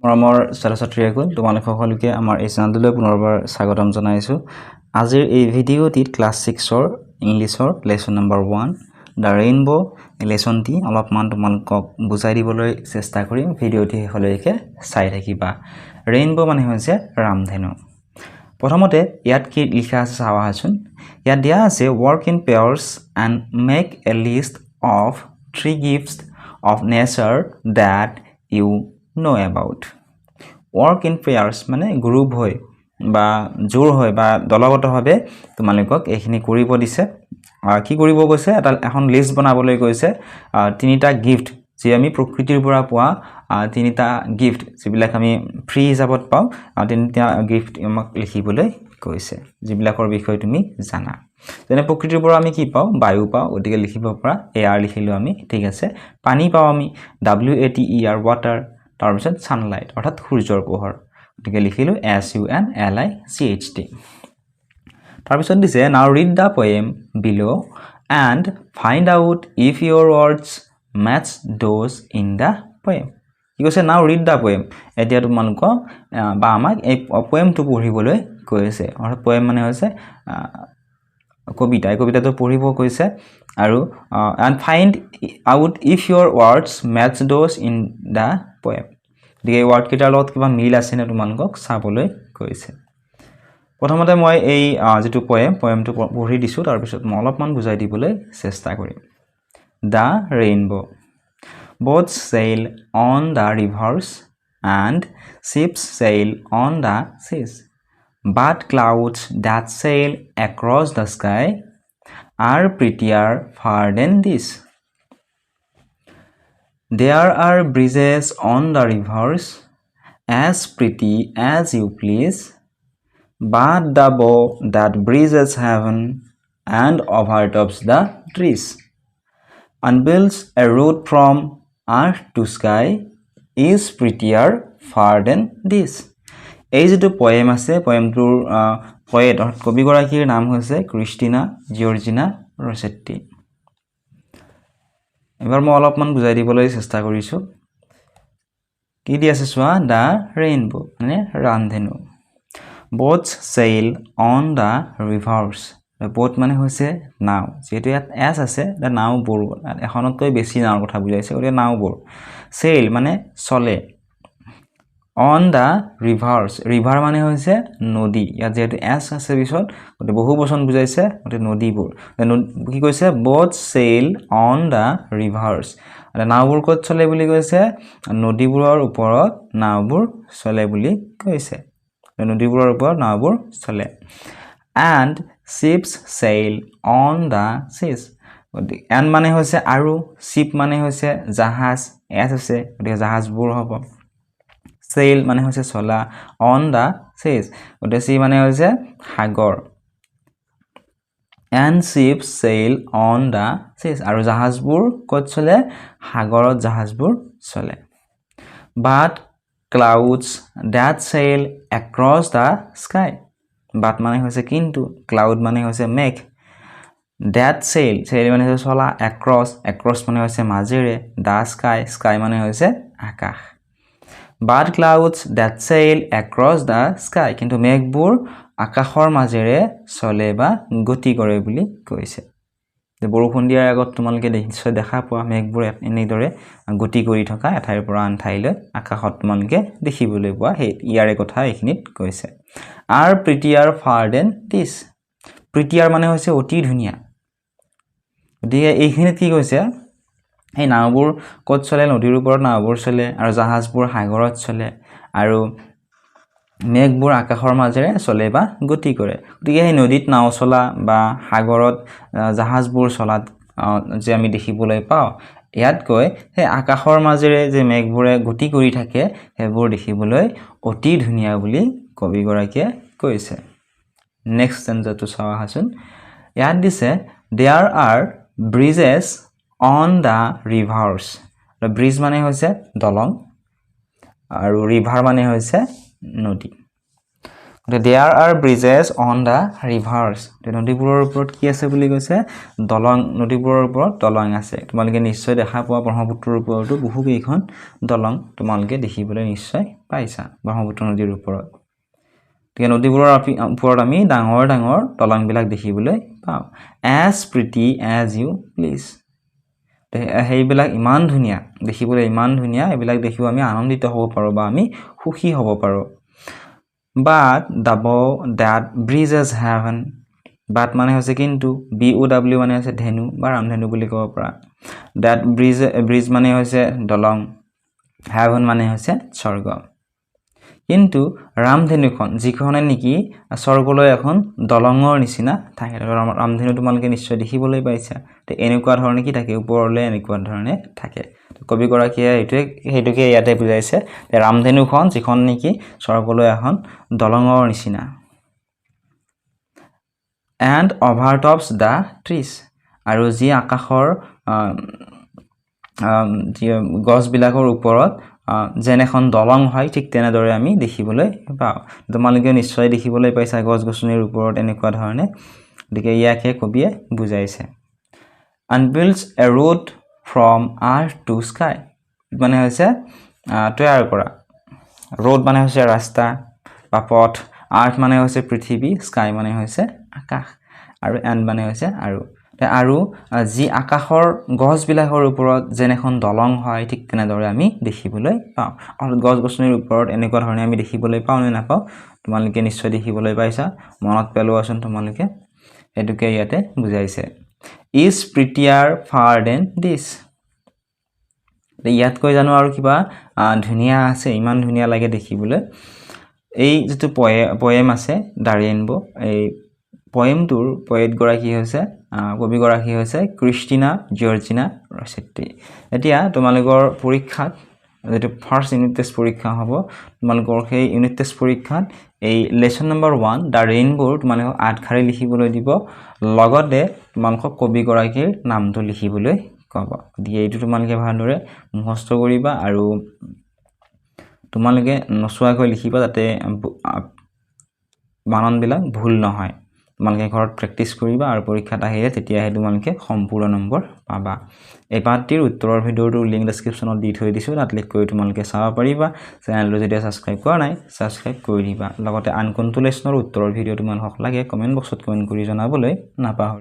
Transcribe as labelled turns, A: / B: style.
A: মৰমৰ ছাত্ৰ-ছাত্ৰীসকল তোমালোক সকলোকে আমাৰ এই চেনেলটোলৈ পুনৰবাৰ স্বাগতম জনাইছো। আজিৰ এই ভিডিঅ'টিত ক্লাছ 6ৰ ইংলিছৰ লেসন নম্বৰ 1 দ্য ৰেইনবো লেসনটি অলপমান তোমালোকক বুজাই দিবলৈ চেষ্টা কৰিম। ভিডিঅ'টি শেষলৈকে চাই থাকিবা। ৰেইনবো মানে হৈছে ৰামধেনু। প্ৰথমতে ইয়াত কি লিখা আছে চাওঁচোন। ইয়াত দিয়া আছে work in pairs and make a list of 3 gifts of nature that you know about. Work in pairs মানে গ্ৰুপ হৈ বা জোৰ হৈ বা দলগতভাৱে তোমালোকক এইখিনি কৰিব দিছে। কি কৰিব কৈছে এখন লিষ্ট বনাবলৈ কৈছে। তিনিটা গিফট যে আমি প্ৰকৃতিৰ পৰা পোৱা তিনিটা গিফট যিবিলাক আমি ফ্ৰী হিচাপত পাওঁ তিনিটা গিফট আমাক লিখিবলৈ কৈছে যিবিলাকৰ বিষয়ে তুমি জানা। যেনে প্ৰকৃতিৰ পৰা আমি কি পাওঁ বায়ু পাওঁ গতিকে লিখিব পৰা এয়াৰ লিখিলো আমি ঠিক আছে। পানী পাওঁ আমি WATER water তাৰপিছত সানলাইট অৰ্থাৎ সূৰ্যৰ পোহৰ গতিকে লিখিলো SUNLIGHT। তাৰপিছত দিছে now read the poem below and find out if your words match those in the poem. কি কৈছে now read the poem এতিয়া তোমালোকক বা আমাক এই পোয়েমটো পঢ়িবলৈ কৈছে। অৰ্থাৎ পোয়েম মানে হৈছে কবিতা। এই কবিতাটো পঢ়িব কৈছে আৰু and find out if your words match those in the poem. এই ওয়ার্ড কেইটাৰ লগত কিবা মিল আছে নে তোমালোকক চাবলৈ কৈছে। প্ৰথমতে মই এই যেটো পোয়েমটো পঢ়ি দিছো তাৰ পিছত মই অলপমান বুজাই দিবলৈ চেষ্টা কৰিম। The rainbow. Boats sail on the rivers and ships sail on the seas. But clouds that sail across the sky are prettier far than this. There are bridges on the rivers as pretty as you please, but the bow that bridges heaven and overtops the trees and builds a route from earth to sky is prettier far than this. এই যেটো poem আছে পোয়েমটোৰ poet কবিগৰাকীৰ নাম হৈছে Christina জিঅৰ্জিনা ৰছেট্টি। এবাৰ মই অলপমান বুজাই দিবলৈ চেষ্টা কৰিছো। কি দি আছে চোৱা দা ৰেইনবো মানে ৰামধেনু। boats sail on the rivers. boat মানে হৈছে নাও যেটো ইয়াত এস আছে দা নাওবোৰ এখনতকৈ বেছি নাওৰ কথা বুজাইছে ওৰে নাওবোৰ। sail মানে চলে on the rivers. river মানে হৈছে নদী ইয়াত যেটো এস আছে পিছত ওতে বহু বচন বুজাইছে ওতে নদীবোৰ। কি কৈছে boats sail on the rivers. আৰু নাওবোৰ ক'ত চলে বুলি কৈছে নদীবোৰৰ ওপৰত নাওবোৰ চলে বুলি কৈছে। নদীবোৰৰ ওপৰত নাওবোৰ চলে। and ships sail on the seas. and মানে হৈছে আৰু ship মানে হৈছে জাহাজ এস আছে গতিকে জাহাজবোৰ হ'ব। sail মানে হৈছে চলা on the seas গতিকে sea মানে হৈছে সাগৰ। and ships sail on the seas আৰু জাহাজবোৰ ক'ত চলে সাগৰত জাহাজবোৰ চলে। but clouds that sail across the sky. but মানে হৈছে কিন্তু cloud মানে হৈছে মেঘ that sail মানে হৈছে চলা across মানে হৈছে মাজেৰে the sky মানে হৈছে আকাশ। but clouds that sail across the sky কিন্তু মেঘবোৰ আকাশৰ মাজেৰে চলে বা গতি কৰে বুলি কৈছে। বৰষুণ দিয়াৰ আগত তোমালোকে নিশ্চয় দেখা পোৱা মেঘবোৰ এনেদৰে গতি কৰি থকা এঠাইৰ পৰা আন ঠাইলৈ আকাশত তোমালোকে দেখিবলৈ পোৱা সেই ইয়াৰে কথা এইখিনিত কৈছে। are prettier far than this. prettier মানে হৈছে অতি ধুনীয়া। গতিকে এইখিনিত কি কৈছে এই নাওবোৰ ক'ত চলে নদীৰ ওপৰত নাওবোৰ চলে আৰু জাহাজবোৰ সাগৰত চলে আৰু মেঘবোৰ আকাশৰ মাজেৰে চলে বা গতি কৰে। গতিকে এই নদীত নাও চলা বা সাগৰত জাহাজবোৰ চলাত যে আমি দেখিবলৈ পাওঁ ইয়াতকৈ সেই আকাশৰ মাজেৰে যে মেঘবোৰে গতি কৰি থাকে সেইবোৰ দেখিবলৈ অতি ধুনীয়া বুলি কবিগৰাকীয়ে কৈছে। নেক্সট ষ্টেঞ্জাটো চাওঁ আহাচোন। ইয়াত দিছে there are bridges on the rivers. Bridge মানে হৈছে দলং আৰু ৰিভাৰ মানে হৈছে নদী। There are bridges on the rivers. নদীবোৰৰ ওপৰত কি আছে বুলি কৈছে দলং নদীবোৰৰ ওপৰত দলং আছে তোমালোকে নিশ্চয় দেখা পোৱা ব্ৰহ্মপুত্ৰৰ ওপৰতো বহু কেইখন দলং তোমালোকে দেখিবলৈ নিশ্চয় পাইছা ব্ৰহ্মপুত্ৰ নদীৰ ওপৰত ঠিক নদীবোৰৰ ওপৰত আমি ডাঙৰ ডাঙৰ দলং বিলাক দেখিবলৈ পাওঁ as pretty as you please হেইবিলাক ইমান ধুনিয়া দেখিবলৈ ইমান ধুনিয়া এবিলাক দেখিও আমি আনন্দিত হ'ব পাৰো বা আমি সুখী হ'ব পাৰো But the bow that breezes heaven but মানে হৈছে কিন্তু BOW মানে হৈছে ধেনু বা ৰামধেনু বুলি ক'ব পৰা that breeze মানে হৈছে দলং heaven মানে হৈছে স্বৰ্গ কিন্তু ৰামধেনুখন যিখনে নেকি স্বৰ্গলৈ এখন দলঙৰ নিচিনা থাকে ৰামধেনু তোমালোকে নিশ্চয় দেখিবলৈ পাইছা তে এনেকুৱা ধৰণে কি থাকে ওপৰলৈ এনেকুৱা ধৰণে থাকে কবি গৰাকীয়ে হেইটোকে ইয়াতে বুজাইছে যে ৰামধেনুখন যিখন নেকি স্বৰ্গলৈ এখন দলঙৰ নিচিনা and overtops the trees আৰু যি আকাশৰ গছ বিলাকৰ ওপৰত যেন এখন দলং হয় ঠিক তেনেদৰে আমি দেখিবলৈ পাওঁ তোমালোকে নিশ্চয় দেখিবলৈ পাইছা গছ গছনিৰ ওপৰত এনেকুৱা ধৰণে গতিকে ইয়াকে কবিয়ে বুজাইছে and builds a road from earth to sky মানে হৈছে তৈয়াৰ কৰা road মানে হৈছে ৰাস্তা বা পথ earth মানে হৈছে পৃথিৱী sky মানে হৈছে আকাশ আৰু and মানে হৈছে আৰু যি আকাশৰ গছ বিলাকৰ ওপৰত যেন এখন দলং হয় ঠিক তেনেদৰে আমি দেখিবলৈ পাওঁ আৰু গছ গছনিৰ ওপৰত এনেকুৱা ধৰণে আমি দেখিবলৈ পাওঁ নে নাপাওঁ তোমালোকে নিশ্চয় দেখিবলৈ পাইছা মনত পেলোৱাচোন তোমালোকে এটোকে ইয়াতে বুজাইছে is prettier far than this ইয়াত কৈ জানো আৰু কিবা ধুনিয়া আছে ইমান ধুনিয়া লাগে দেখিবলৈ এই যেটো পোয়েম আছে দা ৰেইনবো এই পোয়েমটোৰ পোয়েট গৰাকী হৈছে কবি গৰাকী হৈছে ক্ৰিষ্টিনা জৰ্জিনা ৰছেট্টি এতিয়া তোমালোকৰ পৰীক্ষাত যেটো ফাৰ্স্ট ইউনিট টেষ্ট পৰীক্ষা হ'ব তোমালোকৰ সেই ইউনিট টেষ্ট পৰীক্ষাত এই লেসন নম্বৰ 1 দা ৰেইনবো তোমালোকক আঠখাৰি লিখিবলৈ দিব লগতে তোমালোকক কবি গৰাকীৰ নামটো লিখিবলৈ ক'ব দিয়ে এইটো তোমালোকে ভালদৰে মুখস্থ কৰিবা আৰু তোমালোকে নসুৱাকৈ লিখিবা যাতে বানান বিলাক ভুল নহয় তোমালোকে ঘৰত প্ৰেক্টিস কৰিবা আৰু পৰীক্ষাত আহিলে তেতিয়াহে তোমালোকে সম্পূৰ্ণ নম্বৰ পাবা এই পাঠটিৰ উত্তৰৰ ভিডিওটোৰ লিংক ডেসক্ৰিপচনত দি থৈ দিছো তাত ক্লিক কৰি তোমালোকে চাব পাৰিবা চেনেলটো যদি সাবস্ক্ৰাইব কৰা নাই সাবস্ক্ৰাইব কৰি দিবা লগতে আন কোনটো লেসনৰ উত্তৰৰ ভিডিও তোমালোকক লাগে কমেন্ট বক্সত কমেন্ট কৰি জনাবলৈ নাপাহৰিবা